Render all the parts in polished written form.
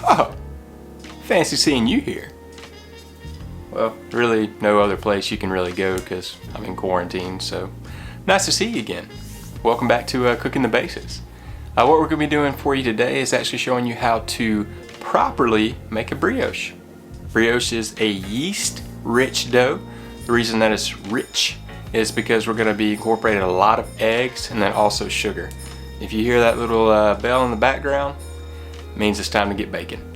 Oh, fancy seeing you here. Well, really no other place you can really go because I'm in quarantine, so nice to see you again. Welcome back to Cooking the Basics. What we're going to be doing for you today is actually showing you how to properly make a brioche. Brioche is a yeast-rich dough. The reason that it's rich is because we're going to be incorporating a lot of eggs and then also sugar. If you hear that little bell in the background, it means it's time to get baking.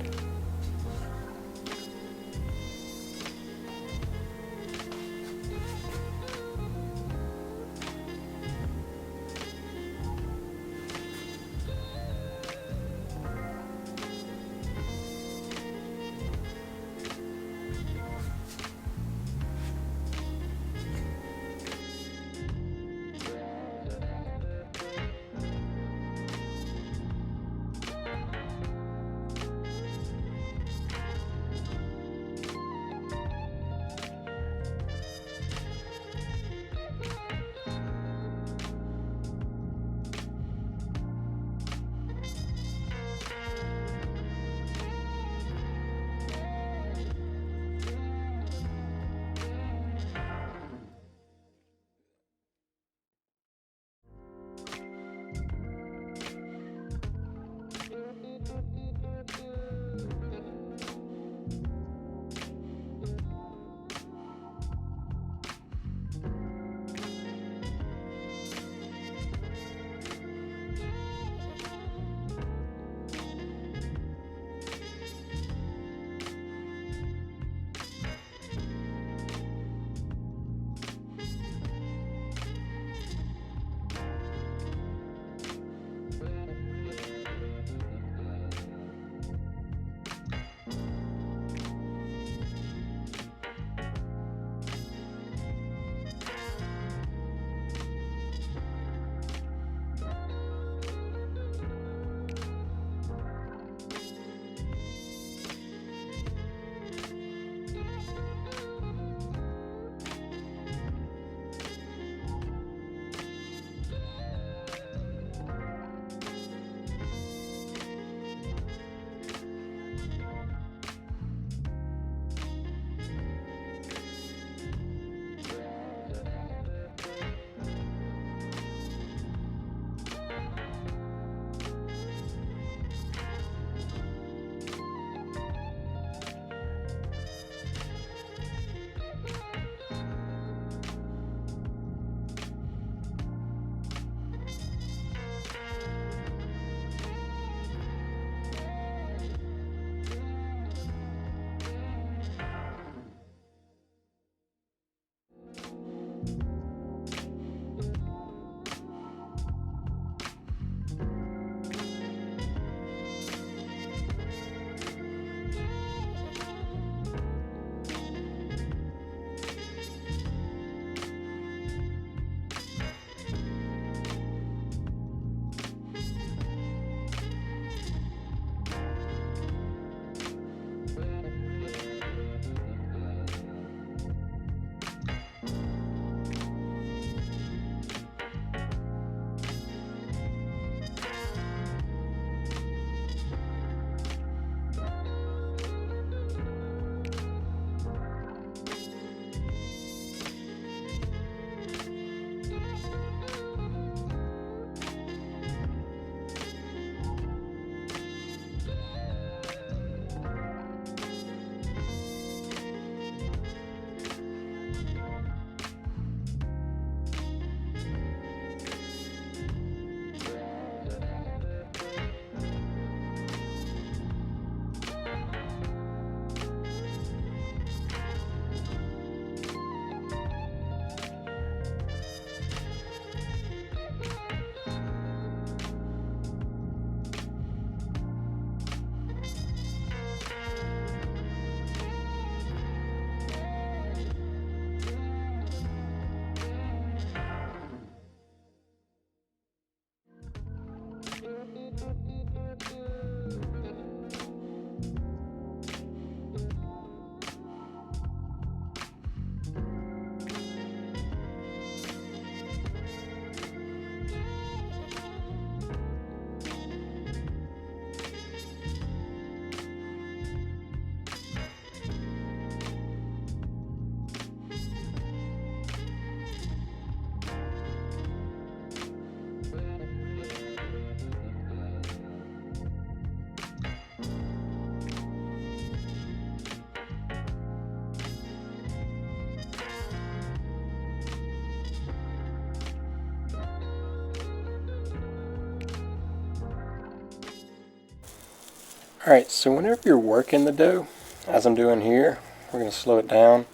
Alright, so whenever you're working the dough, as I'm doing here, we're going to slow it down.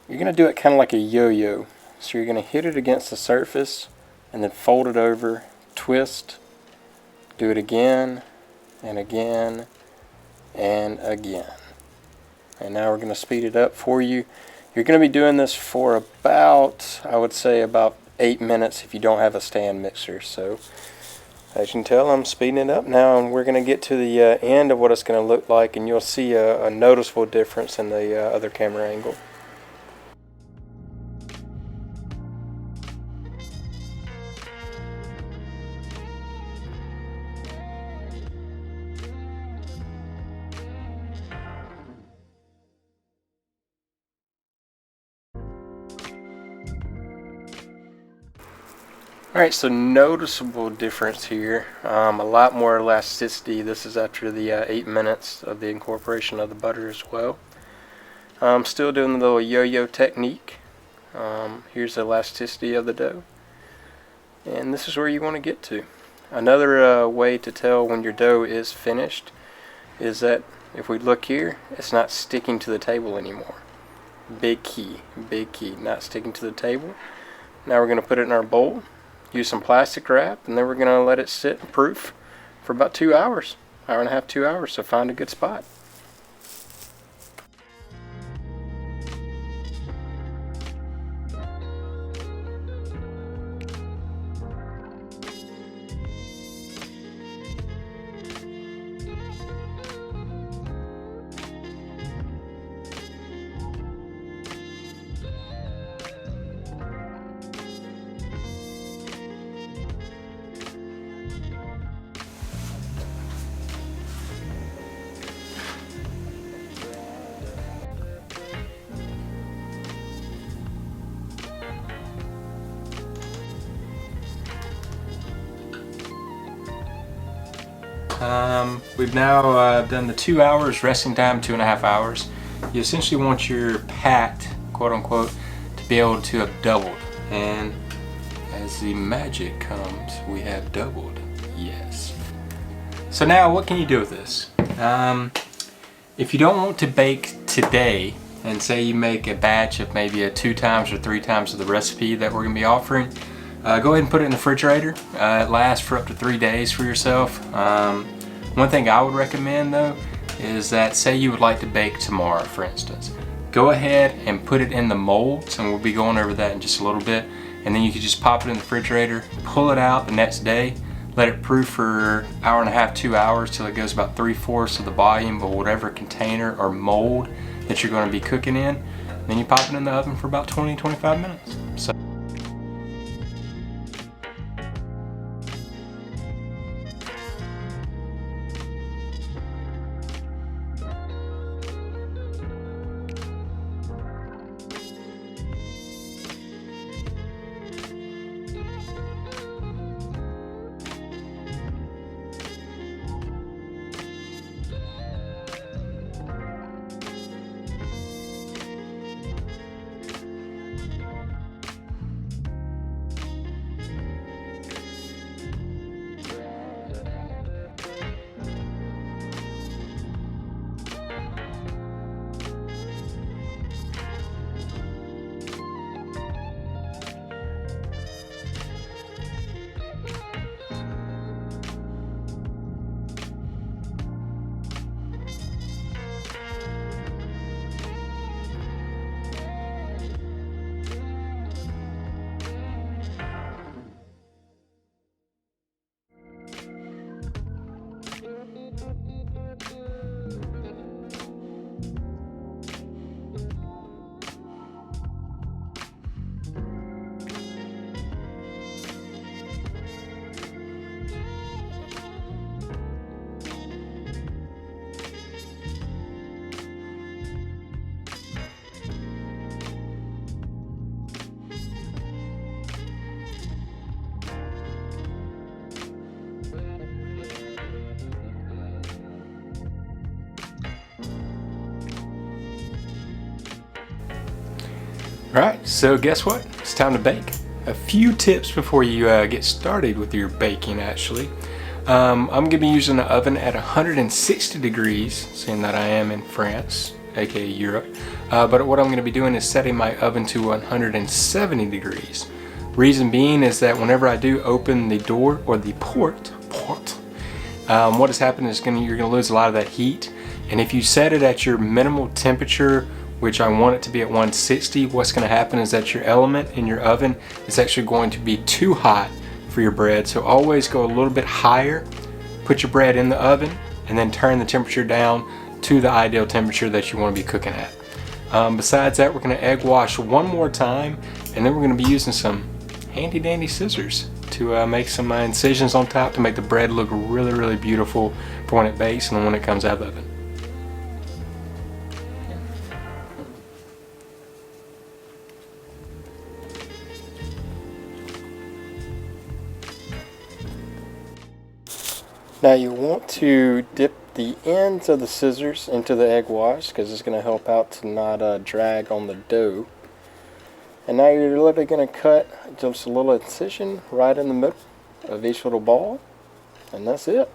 You're going to do it kind of like a yo-yo. So you're going to hit it against the surface and then fold it over, twist, do it again and again and again. And now we're going to speed it up for you. You're going to be doing this for about, I would say about 8 minutes if you don't have a stand mixer. So as you can tell, I'm speeding it up now, and we're going to get to the end of what it's going to look like, and you'll see a noticeable difference in the other camera angle. Alright, so noticeable difference here, a lot more elasticity. This is after the 8 minutes of the incorporation of the butter as well. I'm still doing the little yo-yo technique. Here's the elasticity of the dough. And this is where you want to get to. Another way to tell when your dough is finished is that if we look here, it's not sticking to the table anymore. Big key, not sticking to the table. Now we're going to put it in our bowl. Use some plastic wrap, and then we're going to let it sit and proof for about 2 hours, hour and a half, 2 hours, so find a good spot. We've now done the 2 hours, resting time 2.5 hours. You essentially want your pat, quote unquote, to be able to have doubled. And as the magic comes, we have doubled. Yes. So now what can you do with this? If you don't want to bake today, and say you make a batch of maybe 2 times or 3 times of the recipe that we're going to be offering, go ahead and put it in the refrigerator. It lasts for up to 3 days for yourself. One thing I would recommend though is that, say you would like to bake tomorrow, for instance, go ahead and put it in the molds, and we'll be going over that in just a little bit, and then you can just pop it in the refrigerator, pull it out the next day, let it proof for 1.5 hours, 2 hours till it goes about 3/4 of the volume of whatever container or mold that you're going to be cooking in. Then you pop it in the oven for about 20-25 minutes. So Alright, so guess what? It's time to bake. A few tips before you get started with your baking actually. I'm going to be using the oven at 160 degrees, seeing that I am in France, aka Europe. But what I'm going to be doing is setting my oven to 170 degrees. Reason being is that whenever I do open the door or the port, what has happened is you're going to lose a lot of that heat. And if you set it at your minimal temperature, which I want it to be at 160, what's going to happen is that your element in your oven is actually going to be too hot for your bread. So always go a little bit higher, put your bread in the oven, and then turn the temperature down to the ideal temperature that you want to be cooking at. Besides that, we're going to egg wash one more time, and then we're going to be using some handy dandy scissors to make some incisions on top to make the bread look really, really beautiful for when it bakes and when it comes out of the oven. Now you want to dip the ends of the scissors into the egg wash because it's going to help out to not drag on the dough. And now you're literally going to cut just a little incision right in the middle of each little ball, and that's it.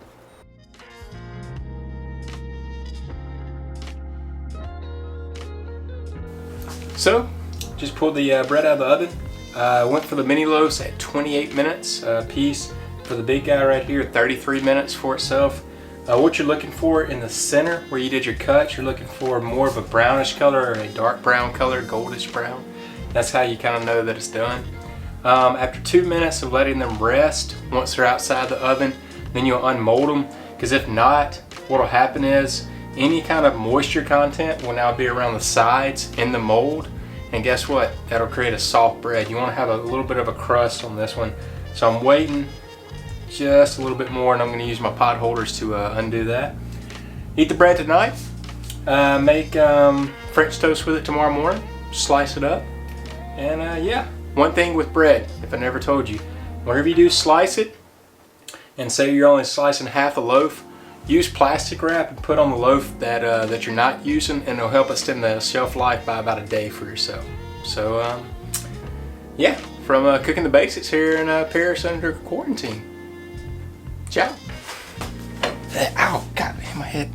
So, just pulled the bread out of the oven. Went for the mini loaves at 28 minutes a piece. For the big guy right here, 33 minutes for itself. What you're looking for in the center where you did your cut, you're looking for more of a brownish color or a dark brown color, goldish brown. That's how you kind of know that it's done. After 2 minutes of letting them rest, once they're outside the oven, then you'll unmold them, because if not, what will happen is any kind of moisture content will now be around the sides in the mold, and guess what? That'll create a soft bread. You want to have a little bit of a crust on this one. So I'm waiting just a little bit more, and I'm going to use my pot holders to undo that. Eat the bread tonight. Make French toast with it tomorrow morning. Slice it up. And yeah, one thing with bread, if I never told you, whenever you do slice it, and say you're only slicing half a loaf, use plastic wrap and put on the loaf that you're not using, and it'll help extend the shelf life by about a day for yourself. So yeah, from Cooking the Basics here in Paris under quarantine. Ciao. Ow, God, hit my head.